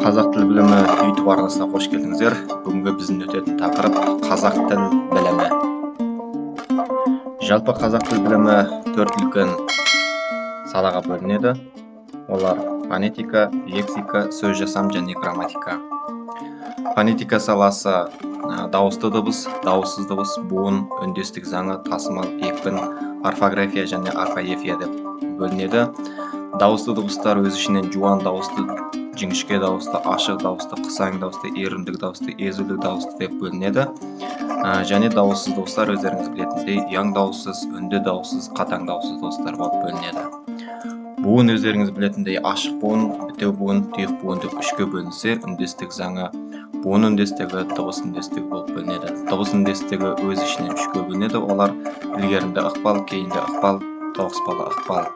Қазақ тіл білімі YouTube арнасына қош келдіңіздер. Бүгінгі біздің өтетін тақырып қазақ тіл білімі. Жалпы қазақ тіл білімі 4 үлкен салаға бөлінеді. Олар фонетика, лексика, сөз жасам және грамматика. Фонетика саласы дауысты дыбыс, дауыссыз дыбыс, буын, үндестік заңы, тасымал, екпін, орфография және орфоэпия деп бөлінеді. Дауысты дыбыстар өз ішінен жуан дауысты, жіңішке дауысты, ашық дауысты, қысаң дауысты, еріндік дауысты, езулік дауысты деп бөлінеді. Және дауыссыз дауыстар өздеріңіз білетіндей ұяң дауыссыз, үнді дауыссыз, қатаң дауыссыз дауыстар болып бөлінеді. Буын өздеріңіз білетіндей ашық буын, бітеу буын, тұйық буын деп үшке бөлінсе, үндестік заңы буын үндестігі, дыбыс үндестігі болып бөлінеді. Дыбыс үндестігі өз ішінен үшке бөлінеді. Олар ілгерінді ықпал, кейінді ықпал, тоғыспалы ықпал.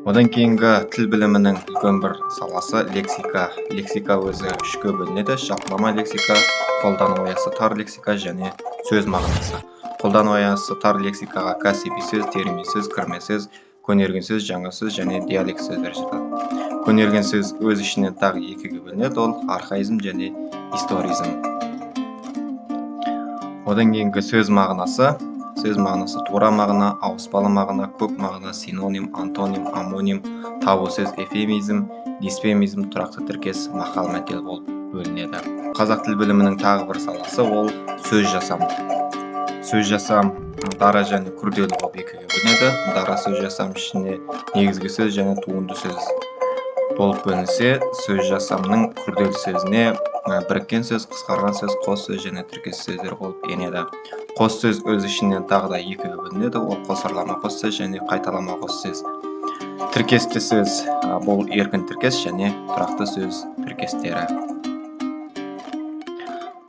Одан кейінгі тіл білімінің үлкен бір саласы лексика. Лексика өзі үшке бөлінеді. Жалпылама лексика, қолдану аясы тар лексика және сөз мағынасы. Қолдану аясы тар лексикаға кәсіби сөз, термин сөз, кірме сөз, көнерген сөз, жаңа сөз және диалект сөздер жатады. Көнерген сөз өз ішінен тағы екіге бөлінеді. Ол архаизм және историзм. Одан кейінгі сөз мағынасы. Сөз мағынасы тура мағына, ауыспалы мағына, көп мағына, синоним, антоним, амоним, табу сөз, эфемизм, дисфемизм, тұрақты тіркес, мақал мәтел болып бөлінеді. Қазақ тіл білімінің тағы бір саласы ол сөз жасам. Сөз жасам дара және күрделі болып екіге бөлінеді. Дара сөз жасам ішіне негізгі сөз және туынды сөз болып бөлінсе, сөз жасамның күрделі сөзіне біріккен сөз, қысқарған сөз, қос сөз және тіркес сөздер болып енеді. Қос сөз өз ішінен тағы да екіге бөлінеді. Ол қосарлама қос сөз және қайталама қос сөз. Тіркесті сөз бұл еркін тіркес және тұрақты сөз тіркестері.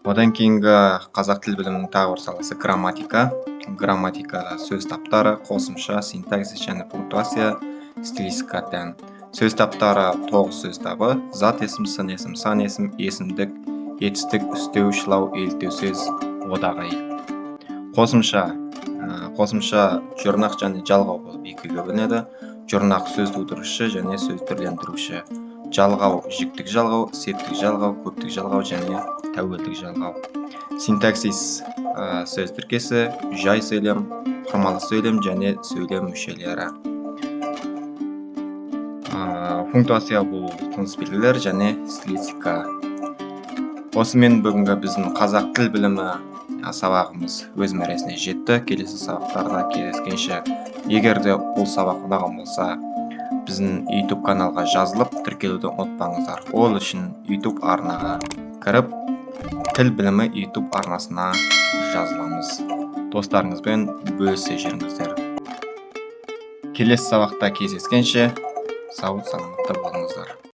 Одан кейінгі қазақ тіл білімінің тағы бір саласы грамматика. Грамматикада сөз таптары, қосымша, синтаксис және пунктуация, стилистика тән. Сөз таптары 9 сөз табы: зат есім, сын есім, сан есім, есімдік, етістік, үстеу, шылау, елтеу сөз, одағай. Қосымша жұрнақ және жалғау болып екіге бөлінеді. Жұрнақ сөз тудырушы және сөз түрлендіруші. Жалғау жіктік жалғау, септік жалғау, көптік жалғау және тәуелдік жалғау. Синтаксис сөз тіркесі, жай сөйлем, құрмалы сөйлем және сөйлем мүшелері. Пунктуация бұл тыныс белгілер және стилистика. Осымен бүгінгі біздің қазақ тіл білімі сабағымыз өз мәресіне жетті. Келесі сабақтарда кездескенше, егер де бұл сабақ ұнаған болса, біздің YouTube каналға жазылып, тіркелуді ұмытпаңыздар. Ол үшін YouTube арнаға кіріп, тіл білімі YouTube арнасына жазыламыз. Достарыңызбен бөлісе жүріңіздер. Келесі сабақта кездескенше, сау саламатта болыңыздар.